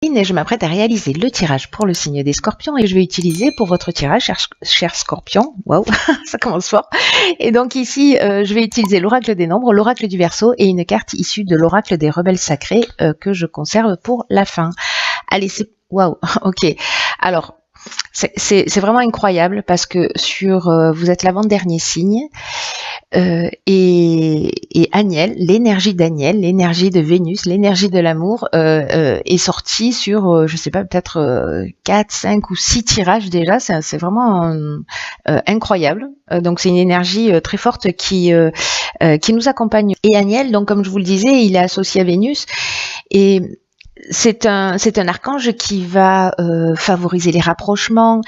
Et je m'apprête à réaliser le tirage pour le signe des scorpions et je vais utiliser pour votre tirage, cher scorpion, waouh, ça commence fort. Et donc ici, je vais utiliser l'oracle des nombres, l'oracle du Verseau et une carte issue de l'oracle des rebelles sacrés que je conserve pour la fin. Allez, c'est waouh, ok. Alors, c'est vraiment incroyable parce que vous êtes l'avant-dernier signe. Et Aniel, l'énergie d'Aniel, l'énergie de Vénus, l'énergie de l'amour est sortie sur, je sais pas, peut-être 4, 5 ou 6 tirages déjà. C'est vraiment incroyable. Donc c'est une énergie très forte qui nous accompagne. Et Aniel, donc comme je vous le disais, il est associé à Vénus et c'est un archange qui va favoriser les rapprochements,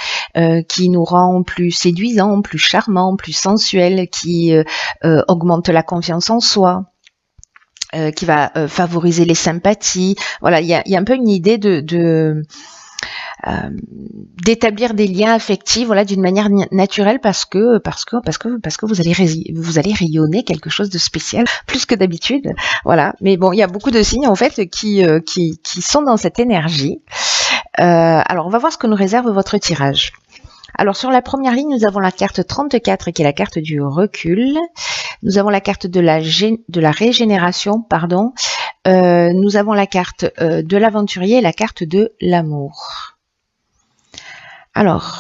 qui nous rend plus séduisants, plus charmants, plus sensuels, qui augmente la confiance en soi, qui va favoriser les sympathies. Voilà, il y a un peu une idée d'établir des liens affectifs, voilà, d'une manière naturelle parce que vous allez rayonner quelque chose de spécial plus que d'habitude, voilà. Mais bon, il y a beaucoup de signes en fait qui sont dans cette énergie. Alors on va voir ce que nous réserve votre tirage. Alors sur la première ligne, nous avons la carte 34 qui est la carte du recul. Nous avons la carte de la régénération, pardon. Nous avons la carte de l'aventurier et la carte de l'amour. Alors,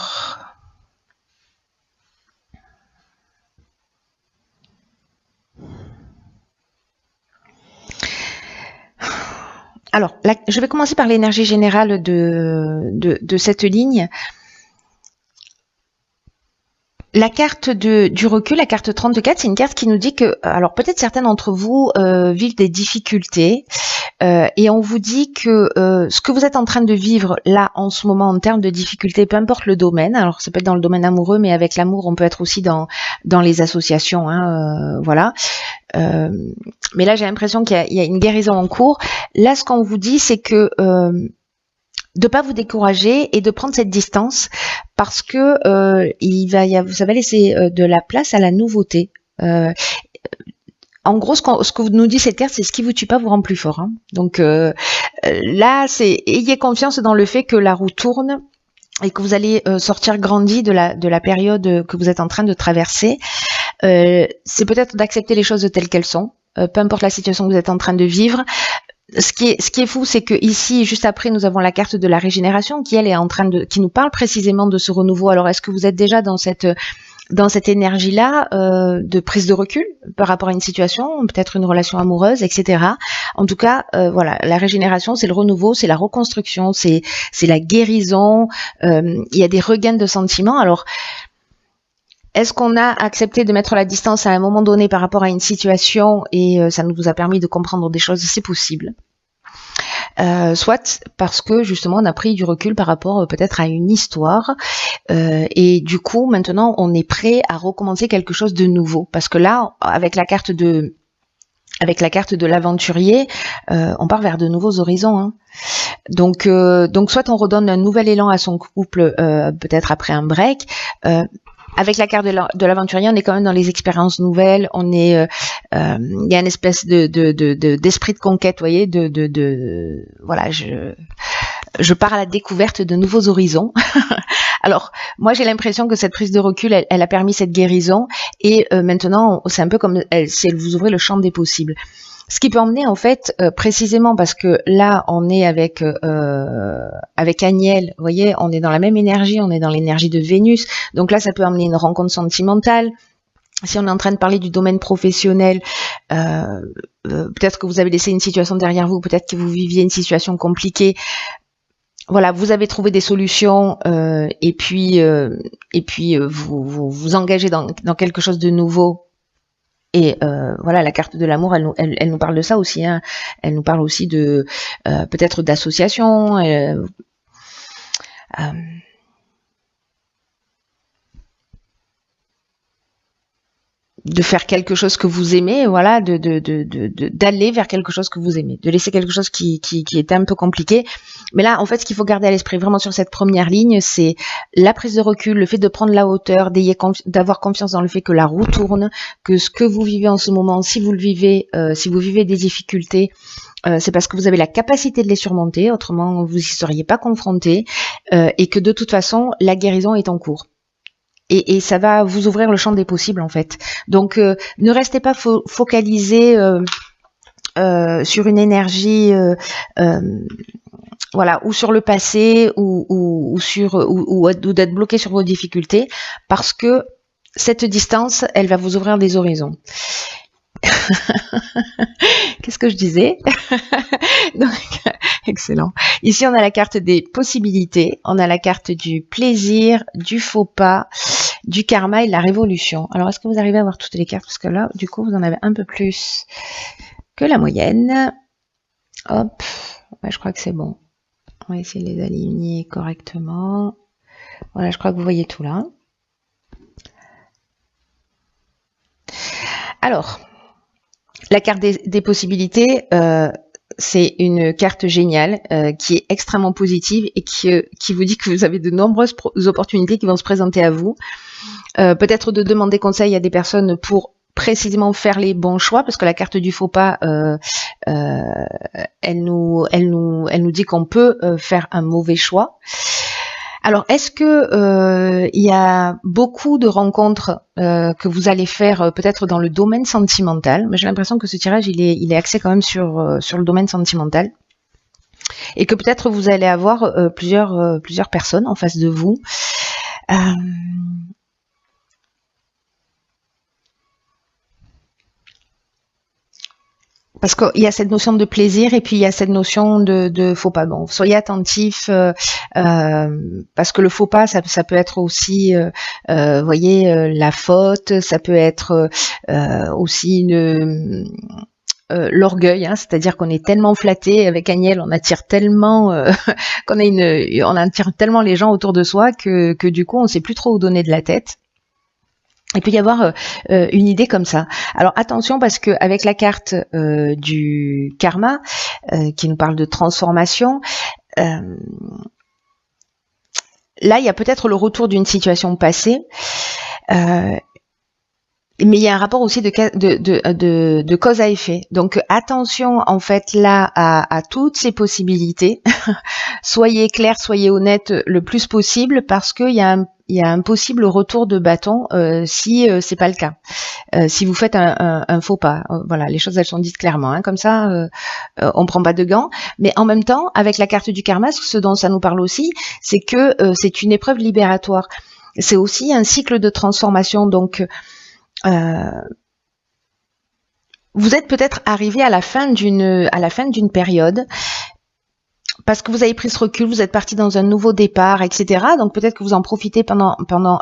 je vais commencer par l'énergie générale de cette ligne. La carte du recul, la carte 34, c'est une carte qui nous dit que, alors peut-être certains d'entre vous vivent des difficultés et on vous dit que ce que vous êtes en train de vivre là en ce moment en termes de difficultés, peu importe le domaine, alors ça peut être dans le domaine amoureux, mais avec l'amour on peut être aussi dans les associations, voilà. Mais là j'ai l'impression qu'il y a une guérison en cours. Là ce qu'on vous dit c'est que de pas vous décourager et de prendre cette distance parce que ça va laisser de la place à la nouveauté. En gros, ce que nous dit cette carte, c'est ce qui vous tue pas vous rend plus fort. Hein. Donc là, ayez confiance dans le fait que la roue tourne et que vous allez sortir grandi de la période que vous êtes en train de traverser. C'est peut-être d'accepter les choses telles qu'elles sont, peu importe la situation que vous êtes en train de vivre. Ce qui est fou, c'est que ici, juste après, nous avons la carte de la régénération qui, elle, est qui nous parle précisément de ce renouveau. Alors, est-ce que vous êtes déjà dans cette énergie-là de prise de recul par rapport à une situation, peut-être une relation amoureuse, etc. En tout cas, voilà, la régénération, c'est le renouveau, c'est la reconstruction, c'est la guérison. Il y a des regains de sentiments. Alors, est-ce qu'on a accepté de mettre la distance à un moment donné par rapport à une situation et ça nous a permis de comprendre des choses? C'est possible. Soit parce que justement on a pris du recul par rapport peut-être à une histoire et du coup maintenant on est prêt à recommencer quelque chose de nouveau parce que là avec la carte de l'aventurier, on part vers de nouveaux horizons. Hein. Donc soit on redonne un nouvel élan à son couple peut-être après un break. Avec la carte de l'aventurier, on est quand même dans les expériences nouvelles. On est, il y a une espèce d'esprit de conquête, vous voyez, voilà, je pars à la découverte de nouveaux horizons. Alors, moi, j'ai l'impression que cette prise de recul, elle a permis cette guérison. Et maintenant, c'est un peu comme si elle vous ouvrait le champ des possibles. Ce qui peut emmener en fait précisément parce que là on est avec Aniel, vous voyez, on est dans la même énergie, on est dans l'énergie de Vénus, donc là ça peut emmener une rencontre sentimentale. Si on est en train de parler du domaine professionnel, peut-être que vous avez laissé une situation derrière vous, peut-être que vous viviez une situation compliquée. Voilà, vous avez trouvé des solutions et puis vous vous engagez dans quelque chose de nouveau. Et voilà, la carte de l'amour, elle nous parle de ça aussi. Hein. Elle nous parle aussi de peut-être d'association. de faire quelque chose que vous aimez, voilà, d'aller vers quelque chose que vous aimez, de laisser quelque chose qui est un peu compliqué. Mais là, en fait, ce qu'il faut garder à l'esprit vraiment sur cette première ligne, c'est la prise de recul, le fait de prendre la hauteur, d'avoir confiance dans le fait que la roue tourne, que ce que vous vivez en ce moment, si vous vivez des difficultés, c'est parce que vous avez la capacité de les surmonter, autrement vous y seriez pas confronté, et que de toute façon, la guérison est en cours. Et ça va vous ouvrir le champ des possibles en fait. Donc ne restez pas focalisé sur une énergie voilà, ou sur le passé ou d'être bloqué sur vos difficultés, parce que cette distance, elle va vous ouvrir des horizons. Qu'est-ce que je disais? Donc, excellent. Ici, on a la carte des possibilités, on a la carte du plaisir, du faux pas, du karma et de la révolution. Alors, est-ce que vous arrivez à voir toutes les cartes? Parce que là, du coup, vous en avez un peu plus que la moyenne. Hop, ouais, je crois que c'est bon. On va essayer de les aligner correctement. Voilà, je crois que vous voyez tout là. Alors, la carte des possibilités, c'est une carte géniale qui est extrêmement positive et qui vous dit que vous avez de nombreuses opportunités qui vont se présenter à vous. Peut-être de demander conseil à des personnes pour précisément faire les bons choix, parce que la carte du faux pas, elle nous dit qu'on peut faire un mauvais choix. Alors, est-ce que il y a beaucoup de rencontres que vous allez faire peut-être dans le domaine sentimental? Mais j'ai l'impression que ce tirage, il est axé quand même sur le domaine sentimental, et que peut-être vous allez avoir plusieurs personnes en face de vous. Parce qu'il y a cette notion de plaisir et puis il y a cette notion de faux pas. Bon, soyez attentifs parce que le faux pas, ça peut être aussi, voyez, la faute, ça peut être aussi l'orgueil, hein, c'est-à-dire qu'on est tellement flatté avec Agnelle, on attire tellement on attire tellement les gens autour de soi que du coup on sait plus trop où donner de la tête. Il peut y avoir une idée comme ça. Alors attention, parce que avec la carte du karma qui nous parle de transformation, là il y a peut-être le retour d'une situation passée, mais il y a un rapport aussi de cause à effet. Donc attention en fait là à toutes ces possibilités. Soyez clair, soyez honnête le plus possible, parce qu'il y a un possible retour de bâton si c'est pas le cas. Si vous faites un faux pas, voilà, les choses elles sont dites clairement, hein, comme ça on prend pas de gants. Mais en même temps, avec la carte du karma, ce dont ça nous parle aussi, c'est que c'est une épreuve libératoire. C'est aussi un cycle de transformation. Donc vous êtes peut-être arrivé à la fin d'une période, parce que vous avez pris ce recul, vous êtes parti dans un nouveau départ, etc. Donc peut-être que vous en profitez pendant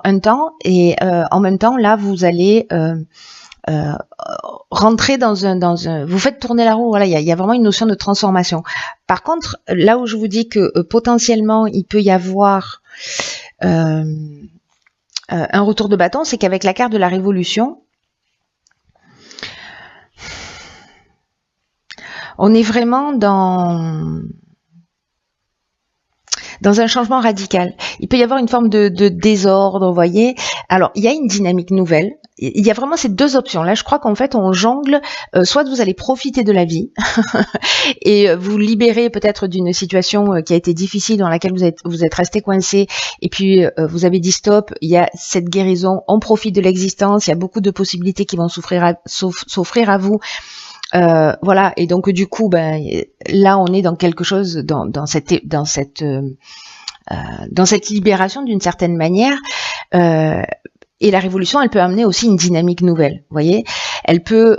un temps, et en même temps là vous allez rentrer dans un vous faites tourner la roue. Voilà, il y a vraiment une notion de transformation. Par contre, là où je vous dis que potentiellement il peut y avoir un retour de bâton, c'est qu'avec la carte de la révolution, on est vraiment dans un changement radical. Il peut y avoir une forme de désordre, vous voyez. Alors, il y a une dynamique nouvelle. Il y a vraiment ces deux options. Là, je crois qu'en fait, on jongle. Soit vous allez profiter de la vie et vous libérer peut-être d'une situation qui a été difficile, dans laquelle vous êtes resté coincé, et puis vous avez dit stop, il y a cette guérison, on profite de l'existence, il y a beaucoup de possibilités qui vont s'offrir à vous. Voilà, et donc du coup, là on est dans quelque chose, dans cette libération d'une certaine manière, et la révolution, elle peut amener aussi une dynamique nouvelle, vous voyez. Elle peut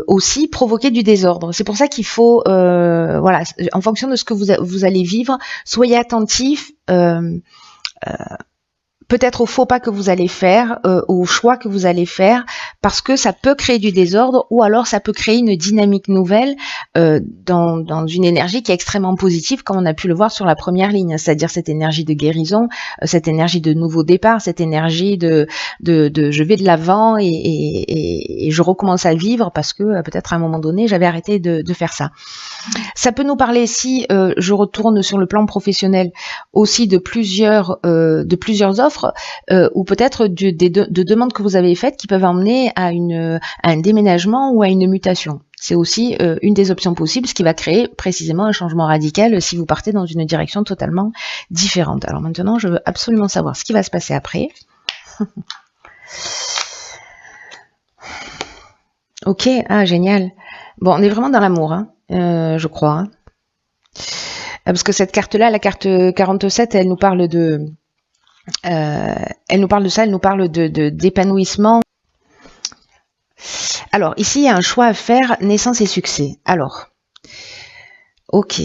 aussi provoquer du désordre. C'est pour ça qu'il faut, voilà, en fonction de ce que vous allez vivre, soyez attentifs. peut-être au faux pas que vous allez faire, au choix que vous allez faire, parce que ça peut créer du désordre ou alors ça peut créer une dynamique nouvelle dans une énergie qui est extrêmement positive, comme on a pu le voir sur la première ligne, c'est-à-dire cette énergie de guérison, cette énergie de nouveau départ, cette énergie de je vais de l'avant et je recommence à vivre parce que peut-être à un moment donné j'avais arrêté de faire ça. Ça peut nous parler, si je retourne sur le plan professionnel, aussi de plusieurs offres ou peut-être de demandes que vous avez faites qui peuvent emmener à un déménagement ou à une mutation. C'est aussi une des options possibles, ce qui va créer précisément un changement radical si vous partez dans une direction totalement différente. Alors maintenant, je veux absolument savoir ce qui va se passer après. Ok, ah génial. Bon, on est vraiment dans l'amour, hein, je crois. Hein. Parce que cette carte-là, la carte 47, elle nous parle de... elle nous parle de ça, elle nous parle d'épanouissement. Alors, ici, il y a un choix à faire, naissance et succès. Alors, ok.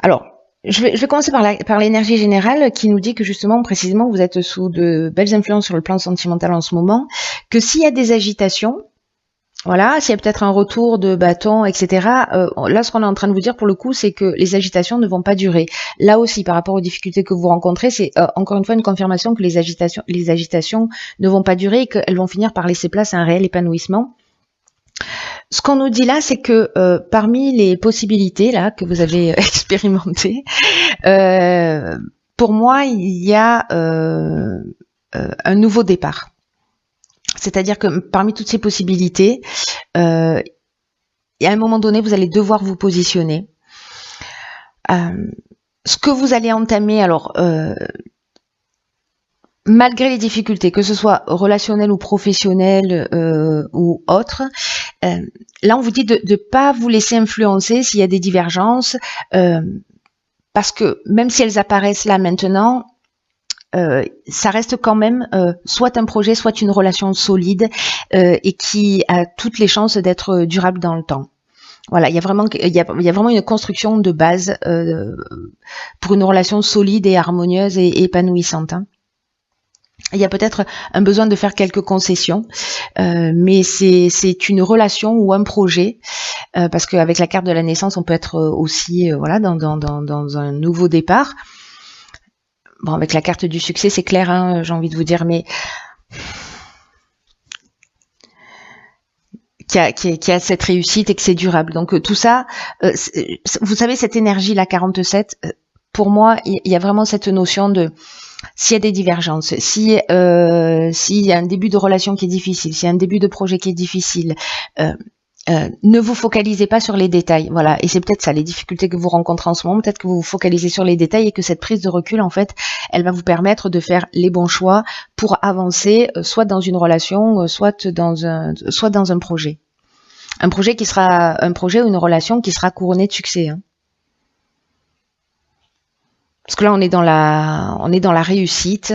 Alors, je vais commencer par l'énergie générale qui nous dit que justement, précisément, vous êtes sous de belles influences sur le plan sentimental en ce moment, que s'il y a des agitations, voilà, s'il y a peut-être un retour de bâton, etc. Là, ce qu'on est en train de vous dire pour le coup, c'est que les agitations ne vont pas durer. Là aussi, par rapport aux difficultés que vous rencontrez, c'est encore une fois une confirmation que les agitations ne vont pas durer et qu'elles vont finir par laisser place à un réel épanouissement. Ce qu'on nous dit là, c'est que parmi les possibilités là que vous avez expérimentées, pour moi, il y a un nouveau départ. C'est-à-dire que parmi toutes ces possibilités, et à un moment donné, vous allez devoir vous positionner. Ce que vous allez entamer, alors, malgré les difficultés, que ce soit relationnelles ou professionnelles ou autres, là, on vous dit de ne pas vous laisser influencer s'il y a des divergences, parce que même si elles apparaissent là maintenant, ça reste quand même soit un projet, soit une relation solide et qui a toutes les chances d'être durable dans le temps. Voilà, il y a vraiment une construction de base pour une relation solide et harmonieuse et épanouissante. Hein. Il y a peut-être un besoin de faire quelques concessions, mais c'est une relation ou un projet, parce qu'avec la carte de la naissance, on peut être aussi voilà dans un nouveau départ. Bon, avec la carte du succès, c'est clair, hein, j'ai envie de vous dire, mais qui a cette réussite et que c'est durable. Donc tout ça, vous savez, cette énergie, la 47, pour moi, il y a vraiment cette notion de s'il y a des divergences, s'il y a un début de relation qui est difficile, s'il y a un début de projet qui est difficile, ne vous focalisez pas sur les détails, voilà. Et c'est peut-être ça, les difficultés que vous rencontrez en ce moment, peut-être que vous vous focalisez sur les détails et que cette prise de recul, en fait, elle va vous permettre de faire les bons choix pour avancer, soit dans une relation, soit dans un projet. Un projet qui sera un projet ou une relation qui sera couronnée de succès. Hein. Parce que là, on est dans la réussite.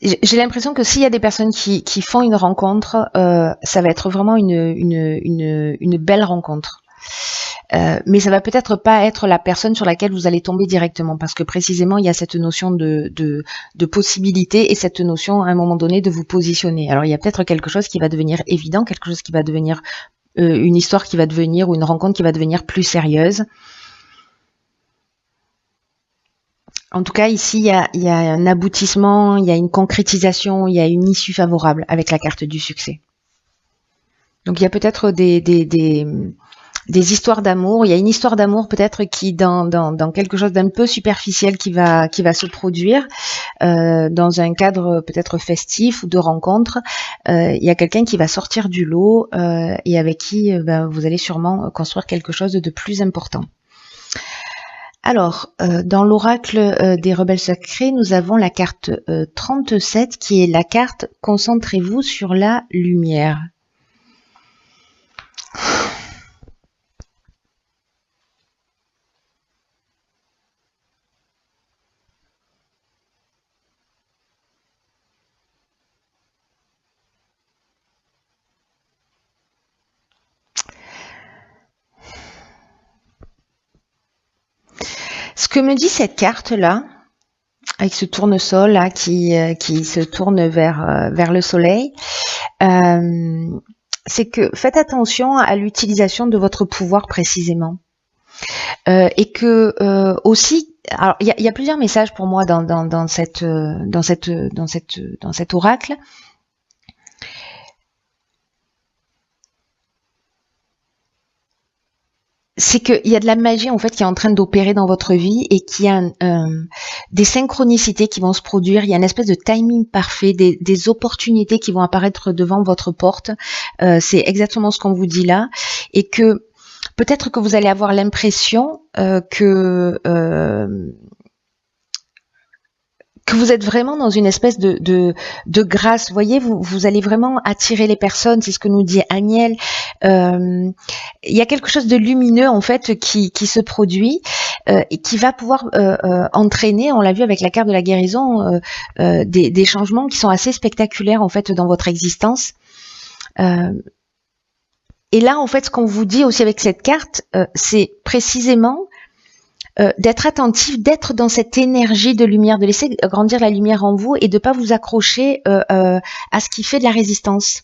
J'ai l'impression que s'il y a des personnes qui font une rencontre, ça va être vraiment une belle rencontre. Mais ça va peut-être pas être la personne sur laquelle vous allez tomber directement, parce que précisément il y a cette notion de possibilité et cette notion à un moment donné de vous positionner. Alors il y a peut-être quelque chose qui va devenir évident, quelque chose qui va devenir une histoire qui va devenir ou une rencontre qui va devenir plus sérieuse. En tout cas, ici, il y a un aboutissement, il y a une concrétisation, il y a une issue favorable avec la carte du succès. Donc il y a peut-être des histoires d'amour. Il y a une histoire d'amour peut-être qui dans quelque chose d'un peu superficiel qui va se produire dans un cadre peut-être festif ou de rencontre. Il y a quelqu'un qui va sortir du lot et avec qui vous allez sûrement construire quelque chose de plus important. Alors, dans l'oracle des rebelles sacrés, nous avons la carte 37 qui est la carte « Concentrez-vous sur la lumière ». Ce que me dit cette carte-là, avec ce tournesol là qui se tourne vers le soleil, c'est que faites attention à l'utilisation de votre pouvoir précisément. Et que aussi, alors il y a plusieurs messages pour moi dans cet oracle. C'est qu'il y a de la magie en fait qui est en train d'opérer dans votre vie et qu'il y a des synchronicités qui vont se produire. Il y a une espèce de timing parfait, des opportunités qui vont apparaître devant votre porte. C'est exactement ce qu'on vous dit là, et que peut-être que vous allez avoir l'impression que vous êtes vraiment dans une espèce de grâce. Vous voyez, vous allez vraiment attirer les personnes, c'est ce que nous dit Agnel. Il y a quelque chose de lumineux en fait qui se produit et qui va pouvoir entraîner, on l'a vu avec la carte de la guérison, des changements qui sont assez spectaculaires en fait dans votre existence. Et là, en fait, ce qu'on vous dit aussi avec cette carte, c'est précisément d'être attentif, d'être dans cette énergie de lumière, de laisser grandir la lumière en vous et de pas vous accrocher à ce qui fait de la résistance.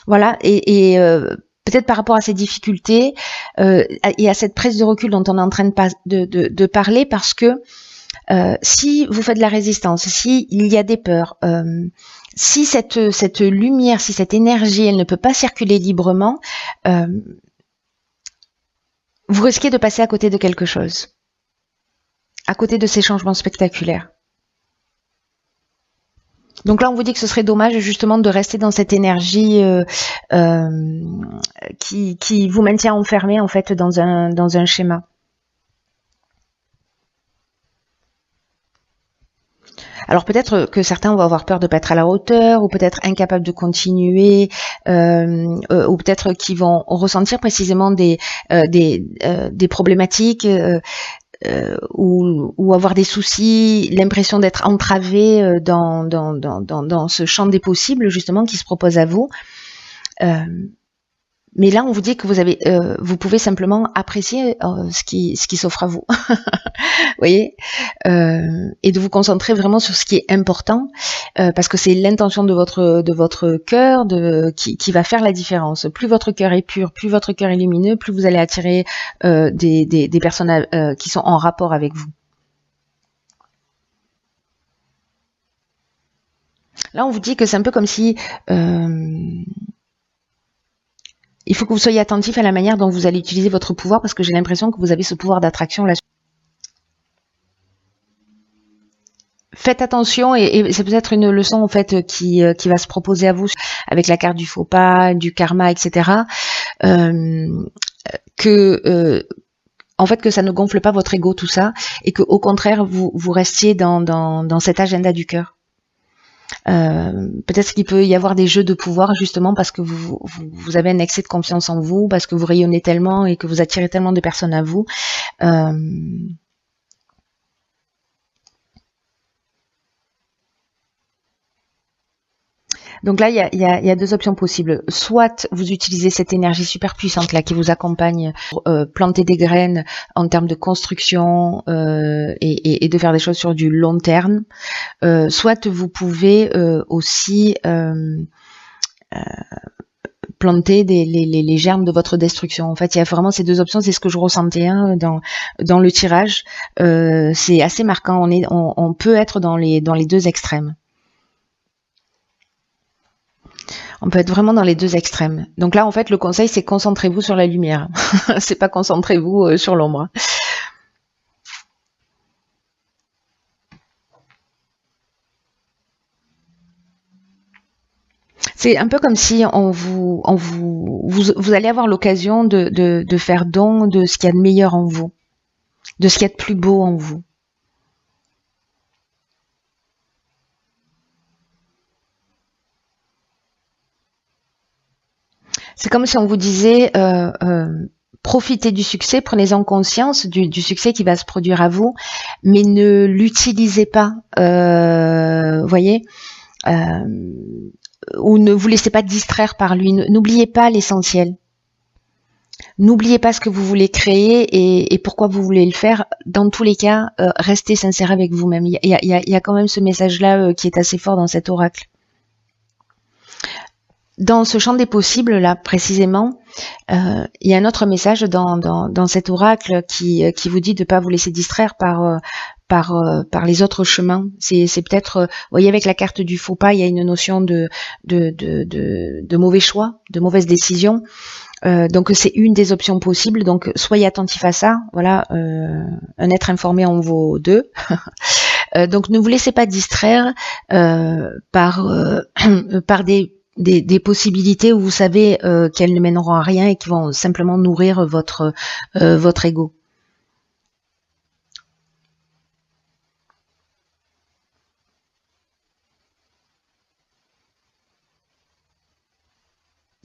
Voilà, et peut-être par rapport à ces difficultés et à cette prise de recul dont on est en train de parler, parce que si vous faites de la résistance, si il y a des peurs, si cette lumière, si cette énergie, elle ne peut pas circuler librement, vous risquez de passer à côté de quelque chose. À côté de ces changements spectaculaires. Donc là, on vous dit que ce serait dommage justement de rester dans cette énergie qui vous maintient enfermé en fait dans un schéma. Alors peut-être que certains vont avoir peur de pas être à la hauteur, ou peut-être incapables de continuer, ou peut-être qu'ils vont ressentir précisément des problématiques. Ou avoir des soucis, l'impression d'être entravé dans ce champ des possibles justement qui se propose à vous. Mais là, on vous dit que vous pouvez simplement apprécier ce qui s'offre à vous, vous voyez, et de vous concentrer vraiment sur ce qui est important, parce que c'est l'intention de votre cœur qui va faire la différence. Plus votre cœur est pur, plus votre cœur est lumineux, plus vous allez attirer des personnes qui sont en rapport avec vous. Là, on vous dit que c'est un peu comme si il faut que vous soyez attentif à la manière dont vous allez utiliser votre pouvoir, parce que j'ai l'impression que vous avez ce pouvoir d'attraction là. Faites attention, et c'est peut-être une leçon en fait qui va se proposer à vous avec la carte du faux pas, du karma, etc. En fait, que ça ne gonfle pas votre ego, tout ça, et que au contraire vous restiez dans cet agenda du cœur. Peut-être qu'il peut y avoir des jeux de pouvoir justement parce que vous avez un excès de confiance en vous, parce que vous rayonnez tellement et que vous attirez tellement de personnes à vous. Donc là, il y a deux options possibles. Soit vous utilisez cette énergie super puissante là qui vous accompagne pour planter des graines en termes de construction et de faire des choses sur du long terme. Soit vous pouvez aussi planter les germes de votre destruction. En fait, il y a vraiment ces deux options. C'est ce que je ressentais dans le tirage. C'est assez marquant. On peut être dans les deux extrêmes. On peut être vraiment dans les deux extrêmes. Donc là, en fait, le conseil, c'est concentrez-vous sur la lumière. C'est pas concentrez-vous sur l'ombre. C'est un peu comme si vous allez avoir l'occasion de faire don de ce qu'il y a de meilleur en vous, de ce qu'il y a de plus beau en vous. C'est comme si on vous disait profitez du succès, prenez-en conscience du succès qui va se produire à vous, mais ne l'utilisez pas, voyez, ou ne vous laissez pas distraire par lui. N'oubliez pas l'essentiel. N'oubliez pas ce que vous voulez créer et pourquoi vous voulez le faire. Dans tous les cas, restez sincère avec vous-même. Il y a quand même ce message-là qui est assez fort dans cet oracle. Dans ce champ des possibles, là, précisément, il y a un autre message dans cet oracle qui vous dit de ne pas vous laisser distraire par les autres chemins. C'est peut-être, vous voyez, avec la carte du faux pas, il y a une notion de mauvais choix, de mauvaise décision. Donc c'est une des options possibles, donc soyez attentif à ça. Voilà, un être informé en vaut deux. Donc ne vous laissez pas distraire par des possibilités où vous savez qu'elles ne mèneront à rien et qui vont simplement nourrir votre ego.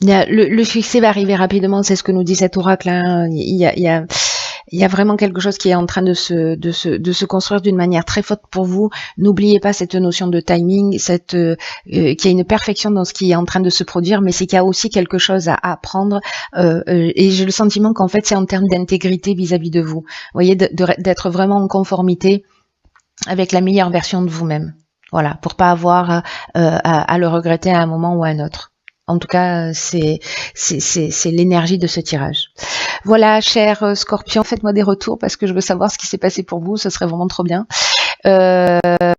Le succès va arriver rapidement, c'est ce que nous dit cet oracle. Hein. Il y a vraiment quelque chose qui est en train de se construire d'une manière très forte pour vous. N'oubliez pas cette notion de timing, qu'il y a une perfection dans ce qui est en train de se produire, mais c'est qu'il y a aussi quelque chose à apprendre. Et j'ai le sentiment qu'en fait, c'est en termes d'intégrité vis-à-vis de vous. Vous voyez, d'être vraiment en conformité avec la meilleure version de vous-même. Voilà, pour pas avoir à le regretter à un moment ou à un autre. En tout cas, c'est l'énergie de ce tirage. Voilà, cher Scorpion, faites-moi des retours parce que je veux savoir ce qui s'est passé pour vous. Ce serait vraiment trop bien.